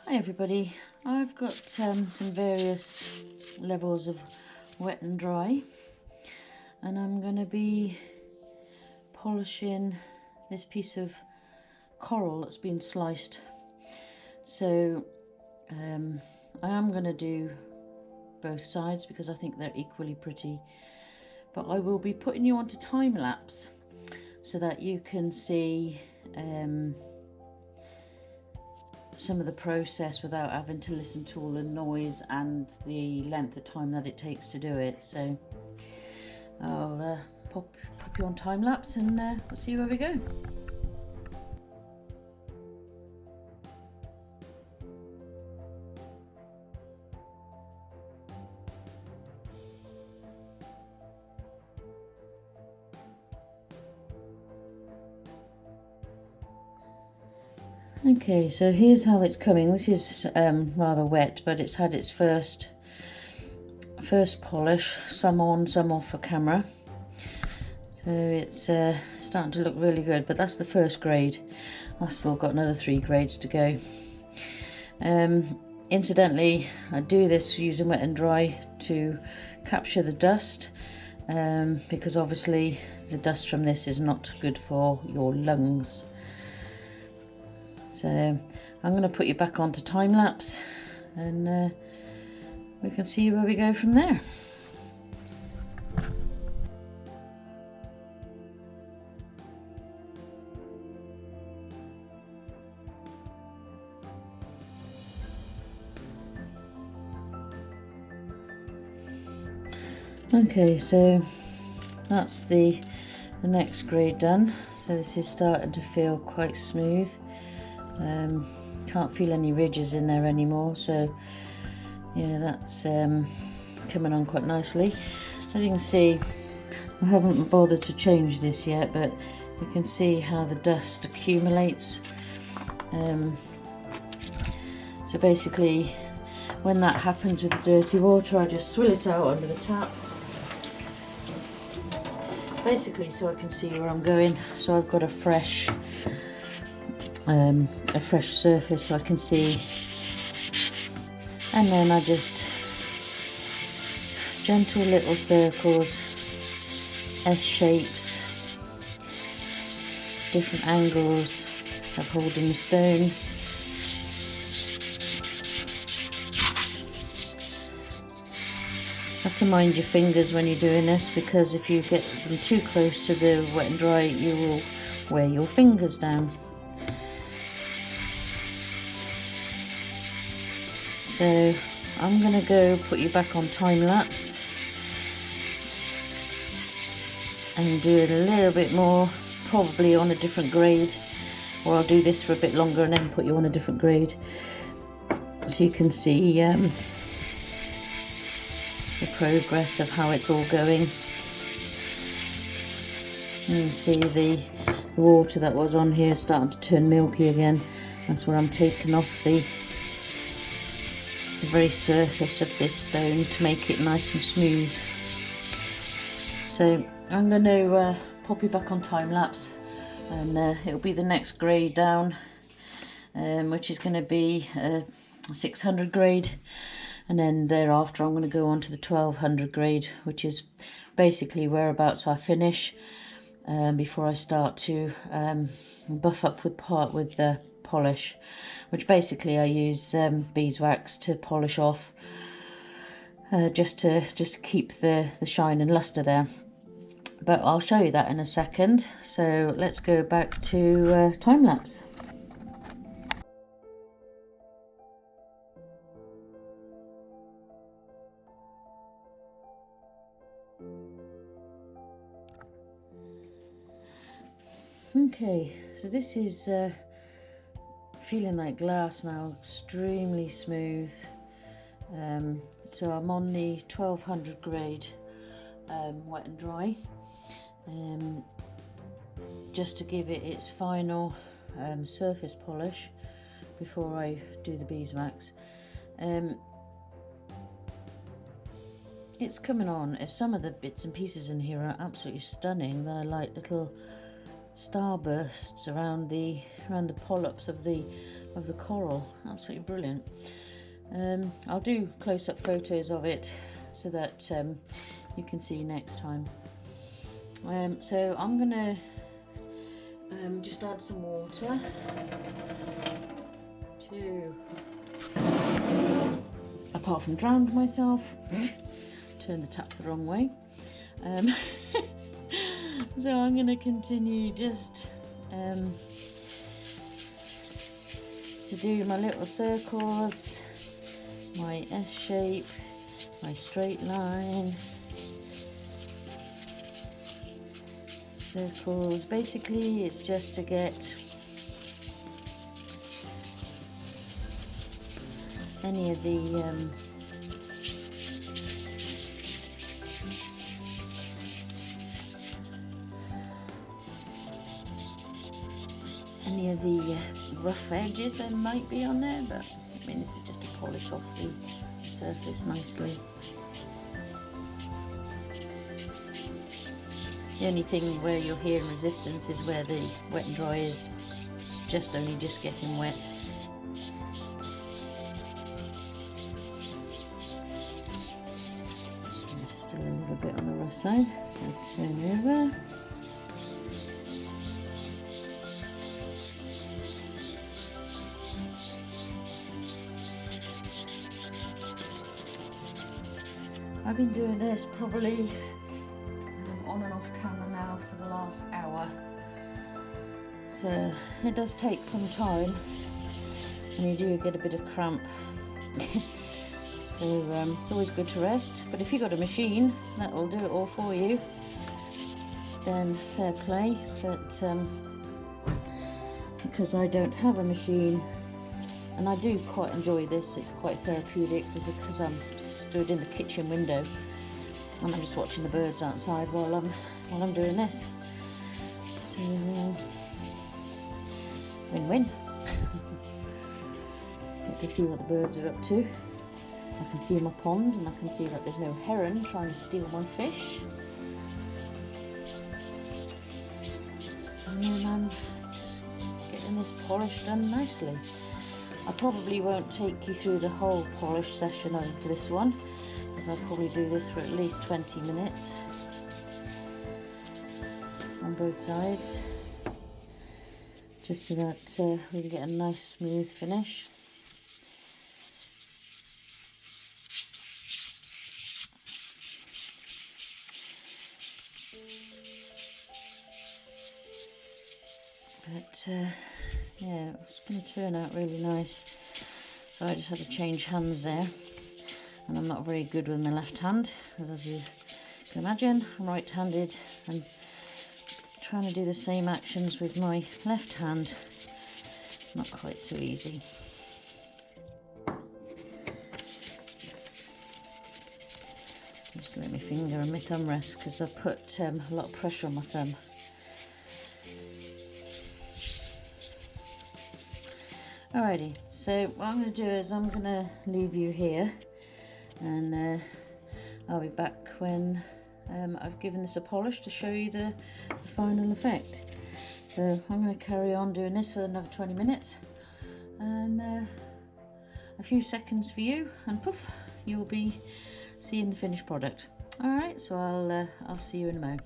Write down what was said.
Hi everybody, I've got some various levels of wet and dry, and I'm going to be polishing this piece of coral that's been sliced. So I am going to do both sides because I think they're equally pretty, but I will be putting you onto time lapse so that you can see some of the process without having to listen to all the noise and the length of time that it takes to do it. So I'll pop you on time lapse and we'll see where we go. Okay, so here's how it's coming. This is rather wet, but it's had its first polish, some on, some off for camera. So it's starting to look really good, but that's the first grade. I've still got another 3 grades to go. Incidentally, I do this using wet and dry to capture the dust, because obviously the dust from this is not good for your lungs. So I'm going to put you back onto time lapse and we can see where we go from there. Okay, so that's the next grade done. So this is starting to feel quite smooth. Can't feel any ridges in there anymore, so yeah, that's coming on quite nicely. As you can see, I haven't bothered to change this yet, but you can see how the dust accumulates. So basically, when that happens with the dirty water, I just swill it out under the tap, basically so I can see where I'm going. So I've got a fresh surface so I can see, and then I just gentle little circles, S shapes, different angles of holding the stone. Have to mind your fingers when you're doing this, because if you get them too close to the wet and dry, you will wear your fingers down. So I'm going to go put you back on time lapse and do it a little bit more, probably on a different grade, or I'll do this for a bit longer and then put you on a different grade, so you can see the progress of how it's all going. You can see the water that was on here starting to turn milky again. That's where I'm taking off the very surface of this stone to make it nice and smooth. So I'm going to pop you back on time lapse, and it'll be the next grade down, which is going to be a 600 grade, and then thereafter I'm going to go on to the 1200 grade, which is basically whereabouts I finish before I start to buff up with the polish, which basically I use beeswax to polish off, just to keep the shine and luster there. But I'll show you that in a second. So let's go back to time lapse. Okay, so this is feeling like glass now, extremely smooth. So I'm on the 1200 grade wet and dry, just to give it its final surface polish before I do the beeswax. It's coming on. Some of the bits and pieces in here are absolutely stunning. They're like little starbursts around the polyps of the of the coral. Absolutely brilliant. I'll do close-up photos of it so that you can see next time. So I'm gonna just add some water to, apart from drowned myself, turn the tap the wrong way. So I'm going to continue just to do my little circles, my S shape, my straight line, circles. Basically it's just to get any of the rough edges that might be on there, but I mean, this is just to polish off the surface nicely. The only thing where you're hearing resistance is where the wet and dry is just getting wet. There's still a little bit on the rough side, so turn over. I've been doing this probably on and off camera now for the last hour, so it does take some time and you do get a bit of cramp. So it's always good to rest, but if you've got a machine that will do it all for you, then fair play. But because I don't have a machine, and I do quite enjoy this, it's quite therapeutic because I'm stood in the kitchen window and I'm just watching the birds outside while I'm doing this. So win-win. Get to see what the birds are up to. I can see my pond and I can see that there's no heron trying to steal my fish. And then I'm just getting this polish done nicely. I probably won't take you through the whole polish session over this one, because I'll probably do this for at least 20 minutes on both sides, just so that we can get a nice smooth finish. But yeah, it's going to turn out really nice. So I just had to change hands there, and I'm not very good with my left hand, because as you can imagine, I'm right-handed, and trying to do the same actions with my left hand, not quite so easy. Just let my finger and my thumb rest, because I've put a lot of pressure on my thumb. Alrighty, so what I'm going to do is I'm going to leave you here, and I'll be back when I've given this a polish to show you the final effect. So I'm going to carry on doing this for another 20 minutes, and a few seconds for you, and poof, you'll be seeing the finished product. Alright, so I'll see you in a moment.